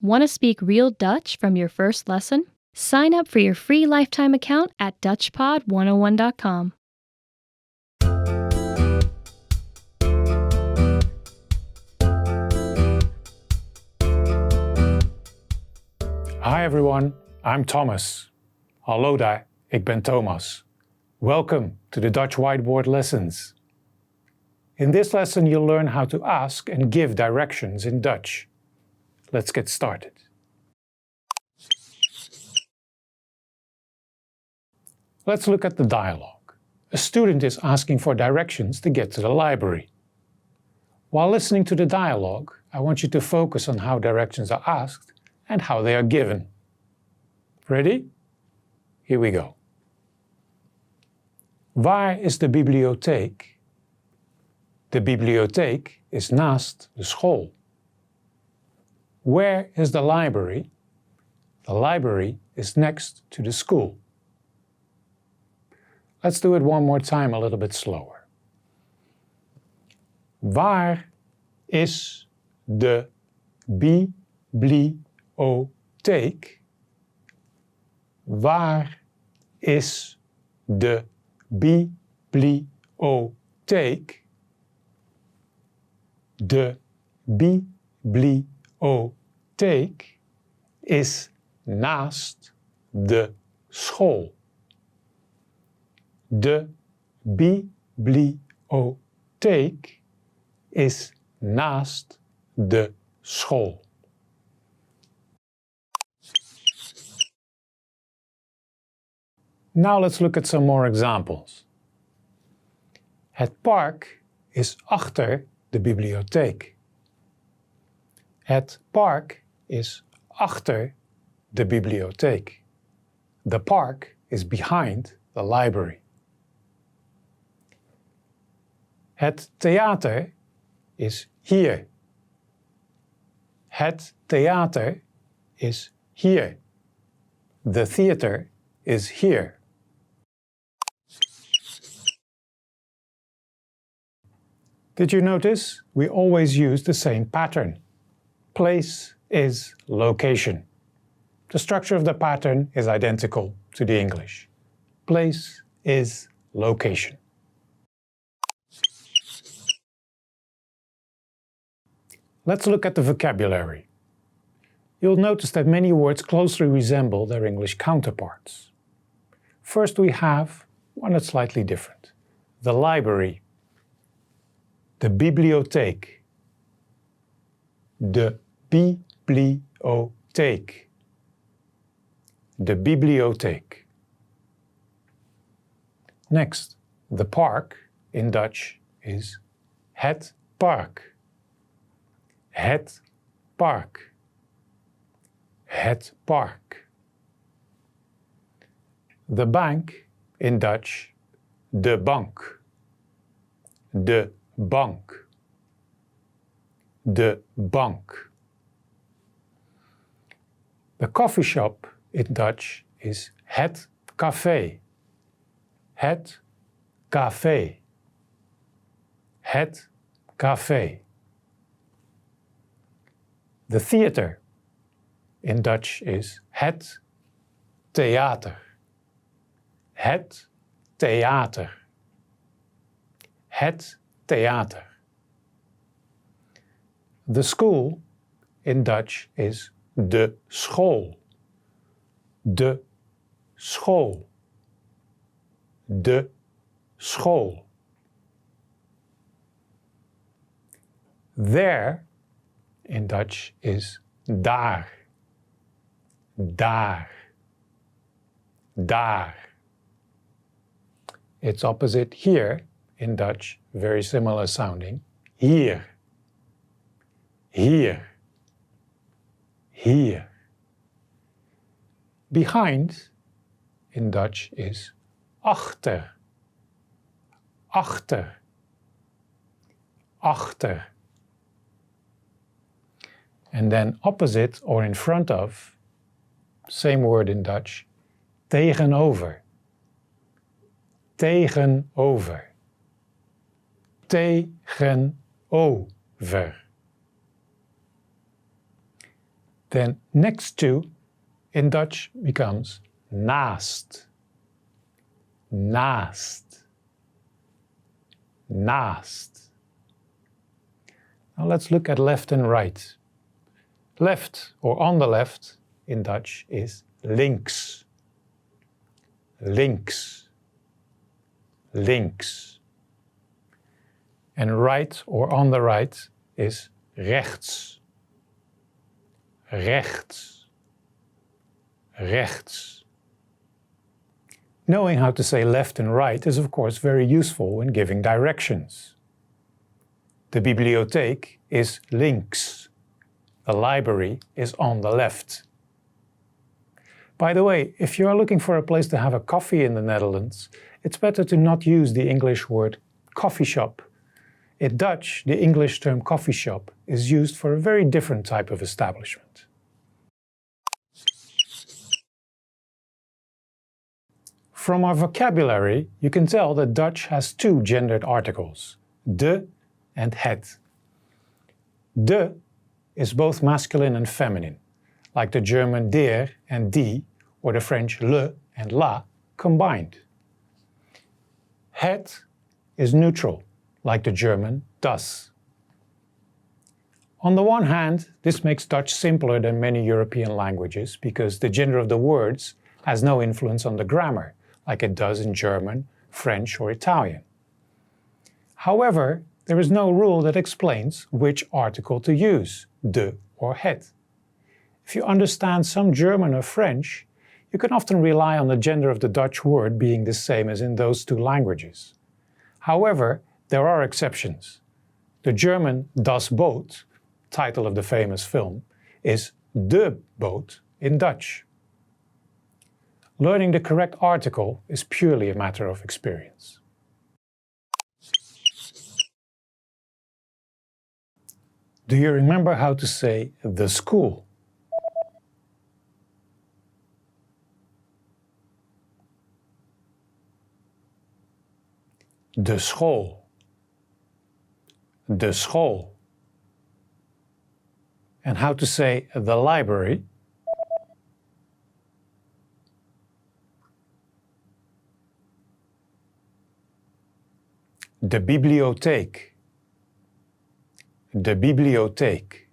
Want to speak real Dutch from your first lesson? Sign up for your free lifetime account at DutchPod101.com. Hi everyone, I'm Thomas. Hallo daar, ik ben Thomas. Welcome to the Dutch Whiteboard Lessons. In this lesson you'll learn how to ask and give directions in Dutch. Let's get started. Let's look at the dialogue. A student is asking for directions to get to the library. While listening to the dialogue, I want you to focus on how directions are asked and how they are given. Ready? Here we go. Waar is de bibliotheek? De bibliotheek is naast de school. Where is the library? The library is next to the school. Let's do it one more time, a little bit slower. Waar is de bibliotheek? Waar is de bibliotheek? De bibliotheek is naast de school. De bibliotheek is naast de school. Now let's look at some more examples. Het park is achter de bibliotheek. Het park is achter de bibliotheek. The park is behind the library. Het theater is hier. Het theater is hier. The theater is here. Did you notice? We always use the same pattern. Place is location. The structure of the pattern is identical to the English. Place is location. Let's look at the vocabulary. You'll notice that many words closely resemble their English counterparts. First we have one that's slightly different. The library. De bibliotheek. De bibliotheek. De bibliotheek. Next, the park in Dutch is het park. Het park. Het park. The bank in Dutch, de bank. De bank. De bank. The coffee shop in Dutch is het café. Het café. Het café. The theater in Dutch is het theater. Het theater. Het theater. The school in Dutch is de school. De school. De school. There in Dutch is daar. Daar. Daar. Its opposite here in Dutch, very similar sounding, hier. Hier. Hier. Behind in Dutch is achter. Achter. Achter. And then opposite or in front of, same word in Dutch, tegenover. Tegenover. Tegenover. Then next to in Dutch becomes naast. Naast. Naast. Now let's look at left and right. Left or on the left in Dutch is links. Links. Links. And right or on the right is rechts. Rechts. Rechts. Knowing how to say left and right is of course very useful when giving directions. De bibliotheek is links. The library is on the left. By the way, if you are looking for a place to have a coffee in the Netherlands, it's better to not use the English word coffee shop. In Dutch, the English term coffee shop is used for a very different type of establishment. From our vocabulary, you can tell that Dutch has two gendered articles, de and het. De is both masculine and feminine, like the German der and die, or the French le and la combined. Het is neutral, like the German das. On the one hand, this makes Dutch simpler than many European languages because the gender of the words has no influence on the grammar, like it does in German, French, or Italian. However, there is no rule that explains which article to use, de or het. If you understand some German or French, you can often rely on the gender of the Dutch word being the same as in those two languages. However, there are exceptions. The German Das Boot, title of the famous film, is de boot in Dutch. Learning the correct article is purely a matter of experience. Do you remember how to say the school? De school. De school. And how to say the library? De bibliotheek. De bibliotheek.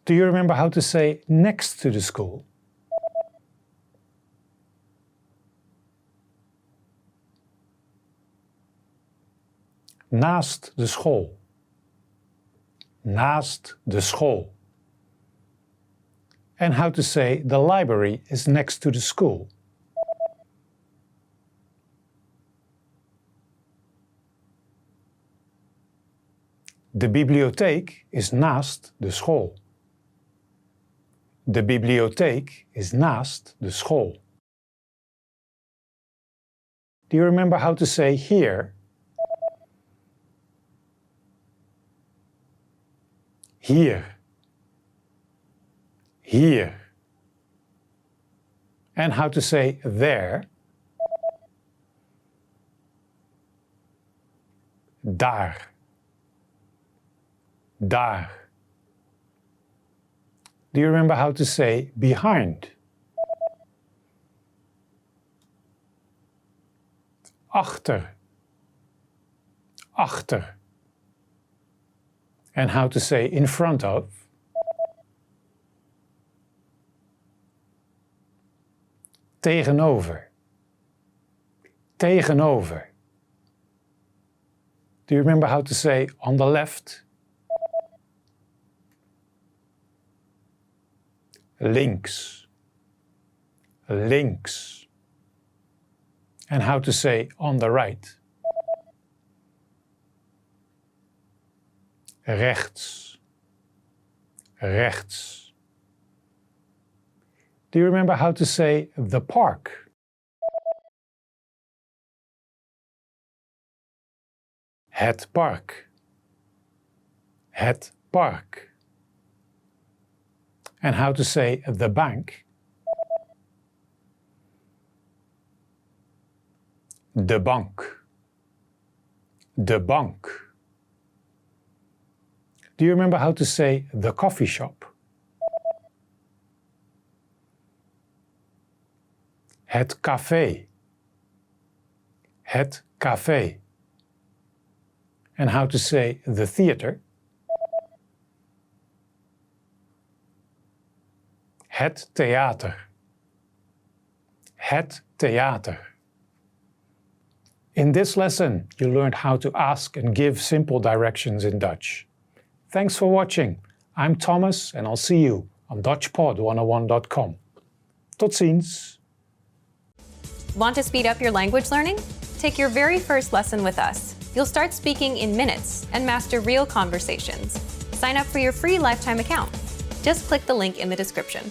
Do you remember how to say next to the school? Naast de school. Naast de school. And how to say the library is next to the school? De bibliotheek is naast de school. De bibliotheek is naast de school. Do you remember how to say here? Hier. Hier. And how to say there? Daar. Daar. Do you remember how to say behind? Achter. Achter. And how to say in front of? Tegenover. Tegenover. Do you remember how to say on the left? Links. Links. And how to say on the right? Rechts. Rechts. Do you remember how to say the park? Het park. Het park. And how to say the bank? De bank. De bank. Do you remember how to say the coffee shop? Het café. Het café. And how to say the theater. Het theater. Het theater. In this lesson, you learned how to ask and give simple directions in Dutch. Thanks for watching. I'm Thomas and I'll see you on DutchPod101.com. Tot ziens! Want to speed up your language learning? Take your very first lesson with us. You'll start speaking in minutes and master real conversations. Sign up for your free lifetime account. Just click the link in the description.